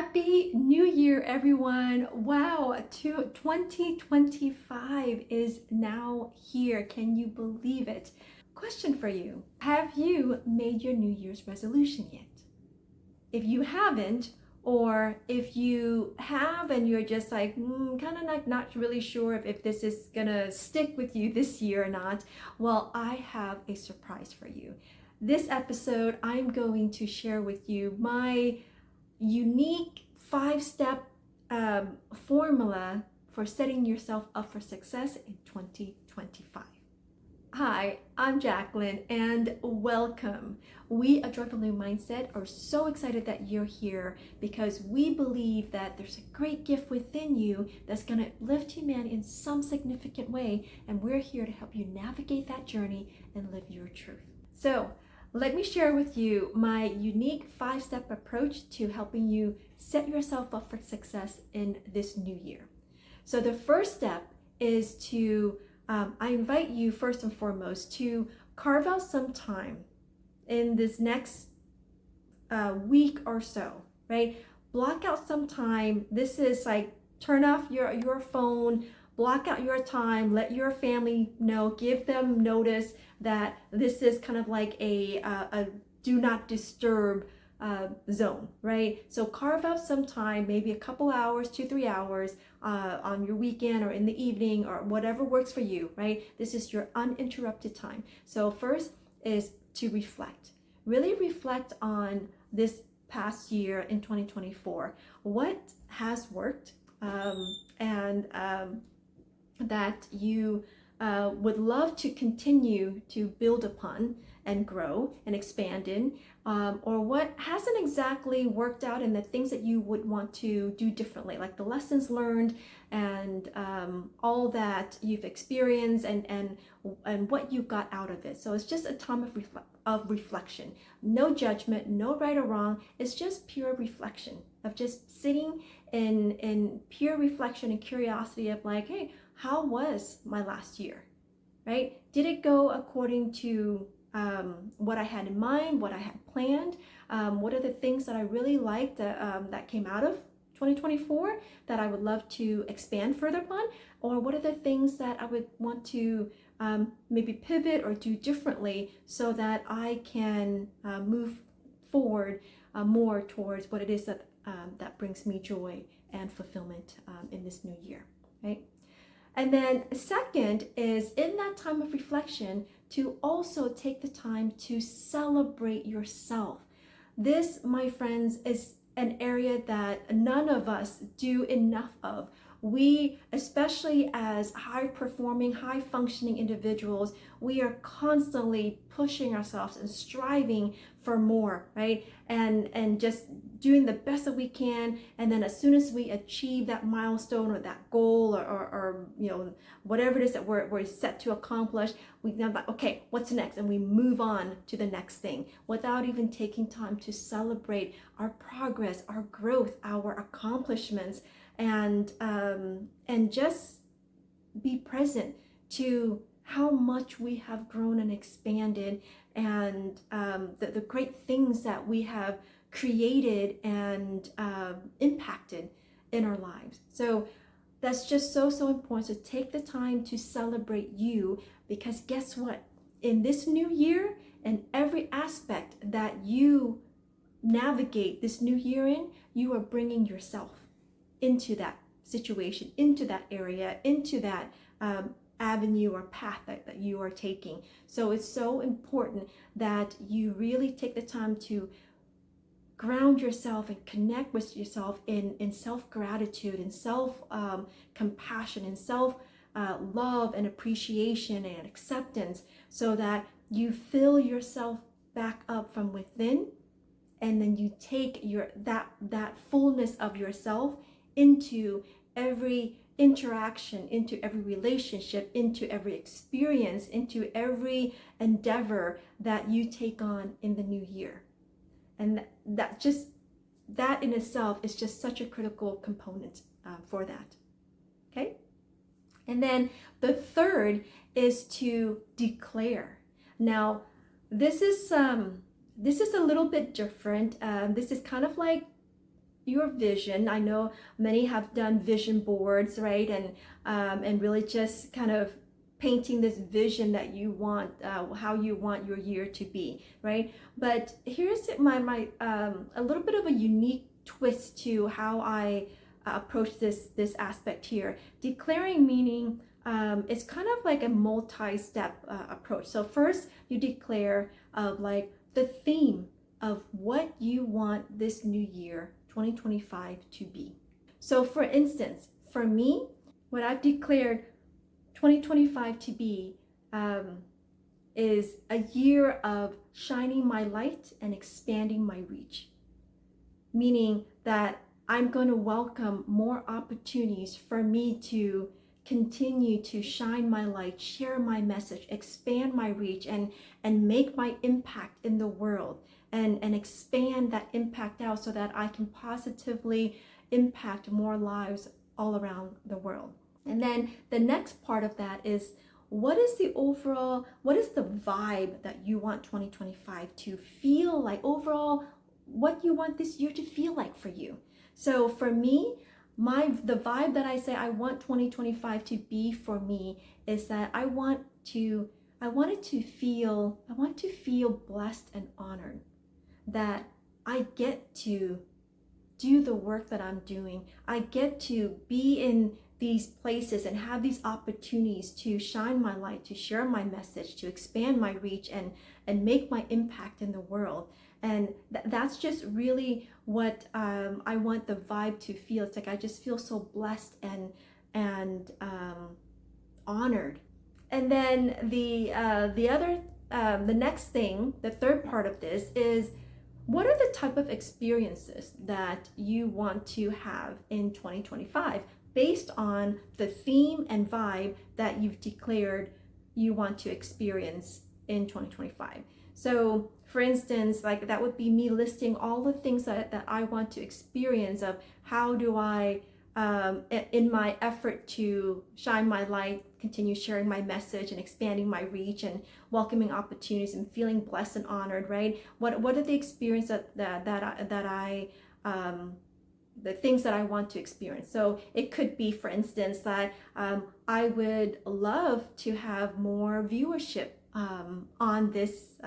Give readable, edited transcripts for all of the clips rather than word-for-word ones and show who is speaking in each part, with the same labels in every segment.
Speaker 1: Happy New Year, everyone. Wow, 2025 is now here. Can you believe it? Question for you. Have you made your New Year's resolution yet? If you haven't, or if you have and you're just like, kind of like not really sure if this is gonna stick with you this year or not, well, I have a surprise for you. This episode, I'm going to share with you my unique 5-step formula for setting yourself up for success in 2025. Hi, I'm Jacqueline and welcome. We at Joyful New Mindset are so excited that you're here because we believe that there's a great gift within you that's going to lift humanity in some significant way, and we're here to help you navigate that journey and live your truth. So, let me share with you my unique 5-step approach to helping you set yourself up for success in this new year. So the first step is to, I invite you first and foremost to carve out some time in this next week or so, right? Block out some time. This is like turn off your phone, block out your time, let your family know, give them notice that this is kind of like a do not disturb zone, right? So carve out some time, maybe a couple hours, 2-3 hours on your weekend or in the evening or whatever works for you, right? This is your uninterrupted time. So first is to reflect. Really reflect on this past year in 2024. What has worked and that you would love to continue to build upon and grow and expand in, or what hasn't exactly worked out and the things that you would want to do differently, like the lessons learned and all that you've experienced and what you got out of it. So it's just a time of reflection. No judgment, no right or wrong. It's just pure reflection of just sitting in pure reflection and curiosity of like, hey, how was my last year, right? Did it go according to what I had in mind, what I had planned? What are the things that I really liked that came out of 2024 that I would love to expand further upon? Or what are the things that I would want to maybe pivot or do differently so that I can move forward more towards what it is that brings me joy and fulfillment in this new year, right? And then second is in that time of reflection to also take the time to celebrate yourself. This, my friends, is an area that none of us do enough of. We, especially as high performing, high functioning individuals, we are constantly pushing ourselves and striving for more, right? And just doing the best that we can. And then as soon as we achieve that milestone or that goal or you know, whatever it is that we're set to accomplish, we then like, okay, what's next? And we move on to the next thing without even taking time to celebrate our progress, our growth, our accomplishments, and just be present to how much we have grown and expanded, and the great things that we have created and impacted in our lives. So that's just so important. So take the time to celebrate you, because guess what? In this new year and every aspect that you navigate this new year in, you are bringing yourself into that situation, into that area, into that avenue or path that you are taking. So it's so important that you really take the time to ground yourself and connect with yourself in self-gratitude and self-compassion and self-love and appreciation and acceptance, so that you fill yourself back up from within, and then you take that fullness of yourself into every interaction, into every relationship, into every experience, into every endeavor that you take on in the new year. And that in itself is just such a critical component for that. Okay? And then the third is to declare. Now, this is a little bit different. This is kind of like, your vision. I know many have done vision boards, right? And really just kind of painting this vision that you want, how you want your year to be, right? But here's my a little bit of a unique twist to how I approach this aspect here. Declaring meaning, it's kind of like a multi-step approach. So first you declare like the theme of what you want this new year 2025 to be. So for instance, for me, what I've declared 2025 to be is a year of shining my light and expanding my reach, meaning that I'm going to welcome more opportunities for me to continue to shine my light, share my message, expand my reach, and make my impact in the world, and expand that impact out so that I can positively impact more lives all around the world. And then the next part of that is, what is the vibe that you want 2025 to feel like overall, what you want this year to feel like for you. So for me, the vibe that I say I want 2025 to be for me is that I want to feel blessed and honored, that I get to do the work that I'm doing. I get to be in these places and have these opportunities to shine my light, to share my message, to expand my reach, and make my impact in the world. And that's just really what I want the vibe to feel. It's like I just feel so blessed and honored. And then the next thing, the third part of this is, what are the type of experiences that you want to have in 2025 based on the theme and vibe that you've declared you want to experience in 2025? So for instance, like that would be me listing all the things that I want to experience, of how do I, in my effort to shine my light, continue sharing my message and expanding my reach and welcoming opportunities and feeling blessed and honored, right? What are the experiences the things that I want to experience? So it could be, for instance, that I would love to have more viewership on this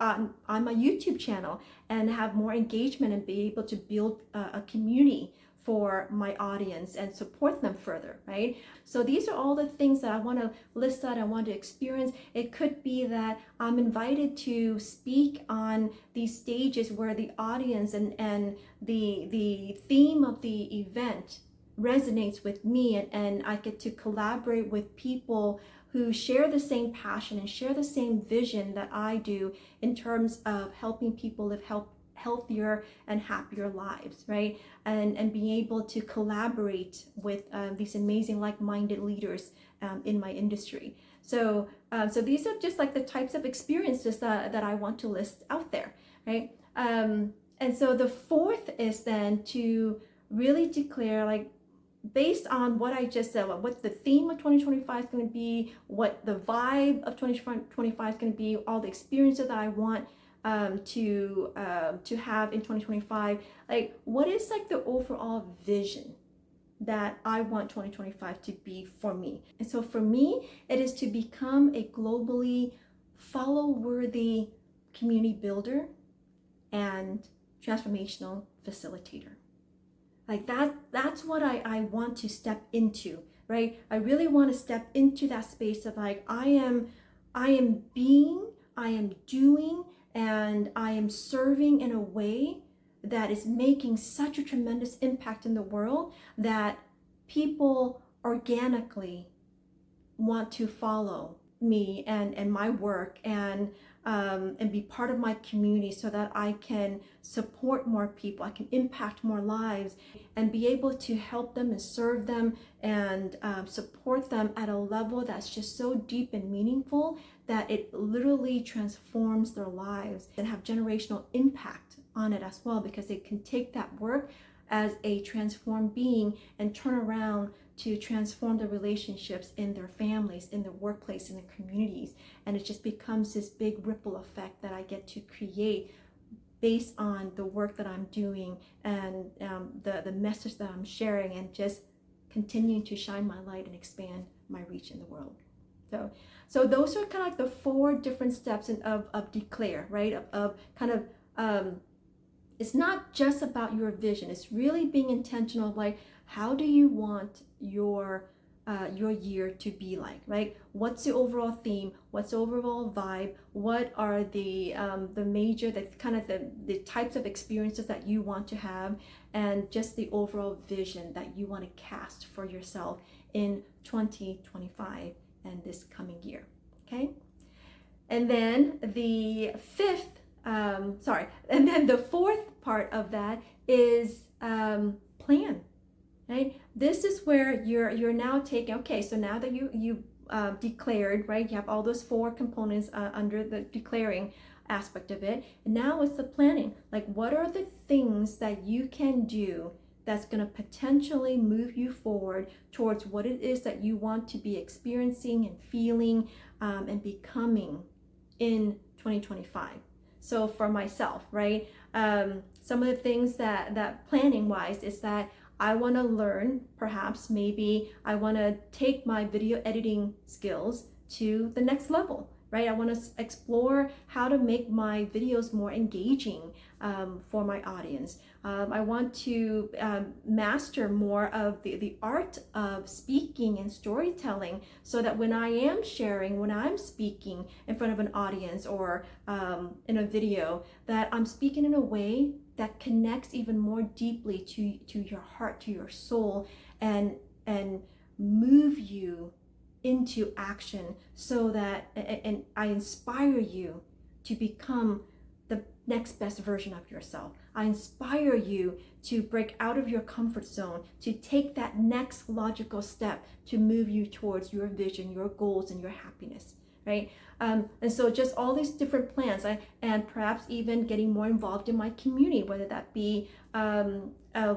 Speaker 1: on my YouTube channel, and have more engagement and be able to build a community for my audience and support them further, right? So these are all the things that I want to list out, I want to experience. It could be that I'm invited to speak on these stages where the audience and the theme of the event resonates with me, and I get to collaborate with people who share the same passion and share the same vision that I do in terms of helping people live healthier and happier lives, right? And being able to collaborate with these amazing like-minded leaders in my industry. So these are just like the types of experiences that I want to list out there, right? And so the fourth is then to really declare, like, based on what I just said, what the theme of 2025 is going to be, what the vibe of 2025 is going to be, all the experiences that I want to have in 2025, like what is like the overall vision that I want 2025 to be for me. And so for me, it is to become a globally follow-worthy community builder and transformational facilitator. Like that's what I want to step into, right? I really want to step into that space of like, I am being, I am doing, and I am serving in a way that is making such a tremendous impact in the world that people organically want to follow me and my work and be part of my community, so that I can support more people, I can impact more lives, and be able to help them and serve them and support them at a level that's just so deep and meaningful that it literally transforms their lives, and have generational impact on it as well, because they can take that work as a transformed being and turn around to transform the relationships in their families, in their workplace, in their communities. And it just becomes this big ripple effect that I get to create based on the work that I'm doing and the message that I'm sharing, and just continuing to shine my light and expand my reach in the world. So those are kind of like the 4 different steps of declare, right? Of kind of, it's not just about your vision. It's really being intentional. Like, how do you want your year to be like, right? What's the overall theme? What's the overall vibe? What are the major, the kind of the types of experiences that you want to have, and just the overall vision that you want to cast for yourself in 2025 and this coming year, okay? And then the fourth part of that is plan. Right? This is where you're now taking, okay, so now that you declared, right? You have all those 4 components under the declaring aspect of it. And now it's the planning. Like, what are the things that you can do that's going to potentially move you forward towards what it is that you want to be experiencing and feeling and becoming in 2025. So for myself, right? Some of the things that planning wise is that I want to learn, perhaps maybe I want to take my video editing skills to the next level, right? I want to explore how to make my videos more engaging for my audience. I want to master more of the art of speaking and storytelling, so that when I am sharing, when I'm speaking in front of an audience or in a video, that I'm speaking in a way that connects even more deeply to your heart, to your soul, and move you into action, so that and I inspire you to become the next best version of yourself. I inspire you to break out of your comfort zone, to take that next logical step to move you towards your vision, your goals, and your happiness, right? And so just all these different plans, and perhaps even getting more involved in my community, whether that be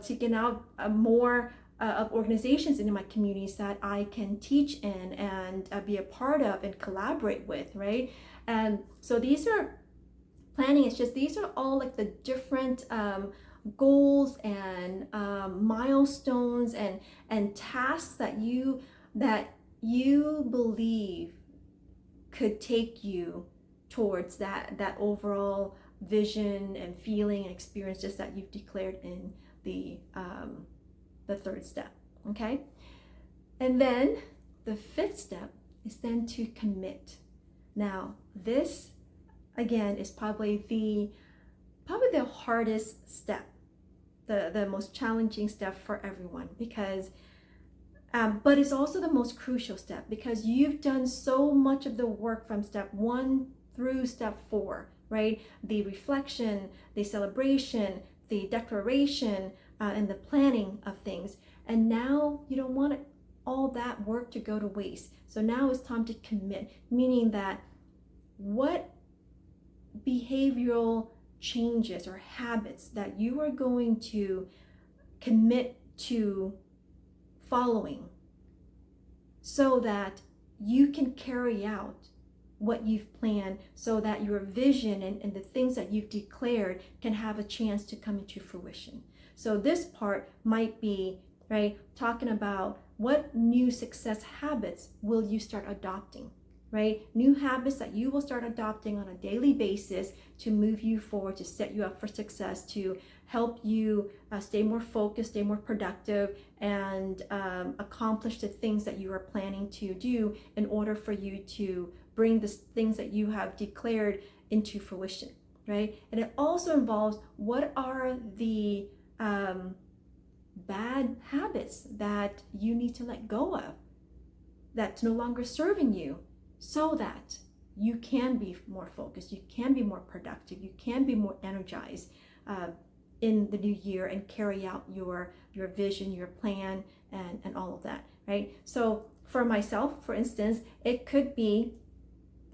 Speaker 1: seeking out more of organizations in my communities that I can teach in and be a part of and collaborate with, right? And so these are planning. It's just, these are all like the different goals and milestones and tasks that you believe could take you towards that overall vision and feeling and experiences that you've declared in the 3rd step, okay? And then the 5th step is then to commit. Now, this again is probably the hardest step, the most challenging step for everyone, because but it's also the most crucial step, because you've done so much of the work from step 1 through step 4, right? The reflection, the celebration, the declaration, and the planning of things. And now you don't want all that work to go to waste. So now it's time to commit, meaning that what behavioral changes or habits that you are going to commit to following, so that you can carry out what you've planned, so that your vision and the things that you've declared can have a chance to come into fruition. So this part might be, right, talking about what new success habits will you start adopting, right? New habits that you will start adopting on a daily basis to move you forward, to set you up for success, to help you stay more focused, stay more productive, and accomplish the things that you are planning to do in order for you to bring the things that you have declared into fruition, right? And it also involves, what are the bad habits that you need to let go of, that's no longer serving you, so that you can be more focused, you can be more productive, you can be more energized in the new year and carry out your vision, your plan, and all of that, right? So for myself, for instance, it could be,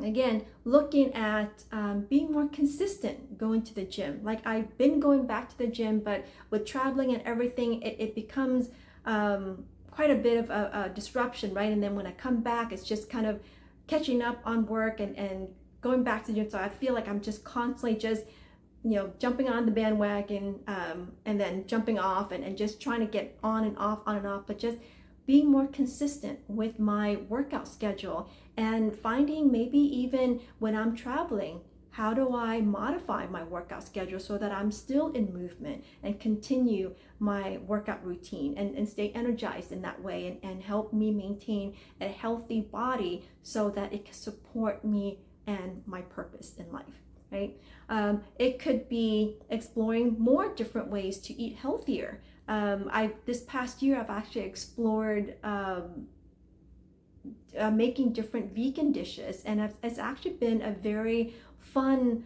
Speaker 1: again, looking at being more consistent going to the gym. Like, I've been going back to the gym, but with traveling and everything, it becomes quite a bit of a disruption, right? And then when I come back, it's just kind of catching up on work and going back to the gym. So I feel like I'm just constantly just jumping on the bandwagon, and then jumping off, and just trying to get on and off, but just being more consistent with my workout schedule, and finding maybe even when I'm traveling, how do I modify my workout schedule so that I'm still in movement and continue my workout routine, and stay energized in that way, and help me maintain a healthy body so that it can support me and my purpose in life, right? It could be exploring more different ways to eat healthier. This past year, I've actually explored making different vegan dishes, and it's actually been a very fun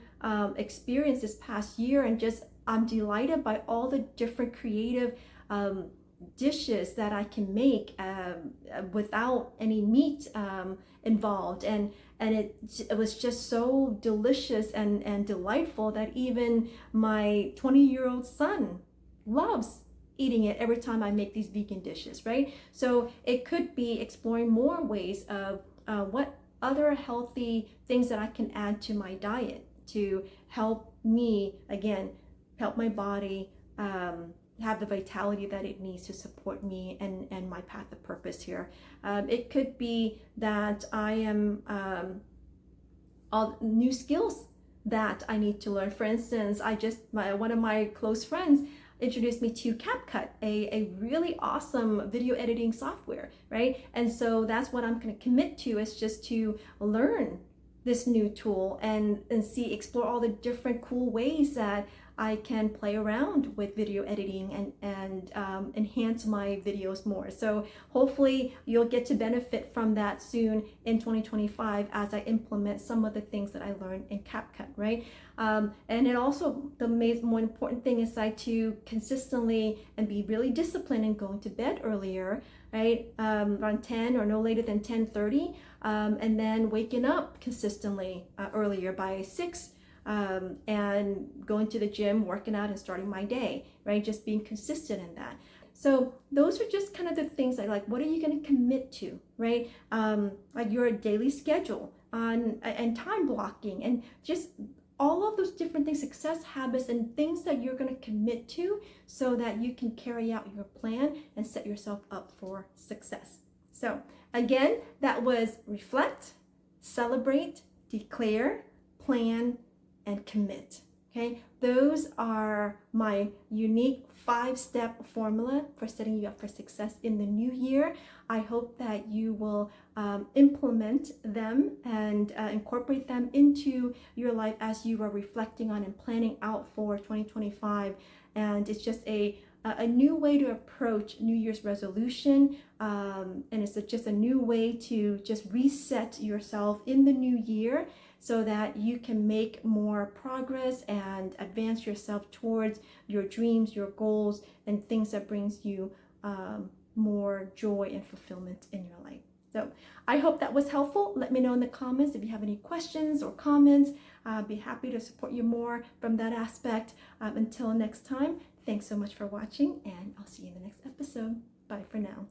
Speaker 1: experience this past year, and just I'm delighted by all the different creative dishes that I can make without any meat involved, and it was just so delicious and delightful that even my 20-year-old son loves eating it every time I make these vegan dishes, right? So it could be exploring more ways of what other healthy things that I can add to my diet to help me, again, help my body have the vitality that it needs to support me and my path of purpose here. It could be that I am all new skills that I need to learn. For instance, one of my close friends introduced me to CapCut, a really awesome video editing software, right? And so that's what I'm going to commit to, is just to learn this new tool and explore all the different cool ways that I can play around with video editing and enhance my videos more. So hopefully you'll get to benefit from that soon in 2025 as I implement some of the things that I learned in CapCut, right? And it also, the more important thing is to consistently and be really disciplined in going to bed earlier, right? Around 10 or no later than 10:30, and then waking up consistently earlier by 6. And going to the gym, working out, and starting my day, right? Just being consistent in that. So those are just kind of the things like what are you going to commit to, right? Like your daily schedule and time blocking, and just all of those different things, success habits and things that you're going to commit to so that you can carry out your plan and set yourself up for success. So again, that was reflect, celebrate, declare, plan, and commit. Okay, those are my unique 5-step formula for setting you up for success in the new year. I hope that you will implement them and incorporate them into your life as you are reflecting on and planning out for 2025. And it's just a new way to approach New Year's resolution, and it's just a new way to just reset yourself in the new year, so that you can make more progress and advance yourself towards your dreams, your goals, and things that brings you more joy and fulfillment in your life. So I hope that was helpful. Let me know in the comments if you have any questions or comments. I'd be happy to support you more from that aspect. Until next time, thanks so much for watching, and I'll see you in the next episode. Bye for now.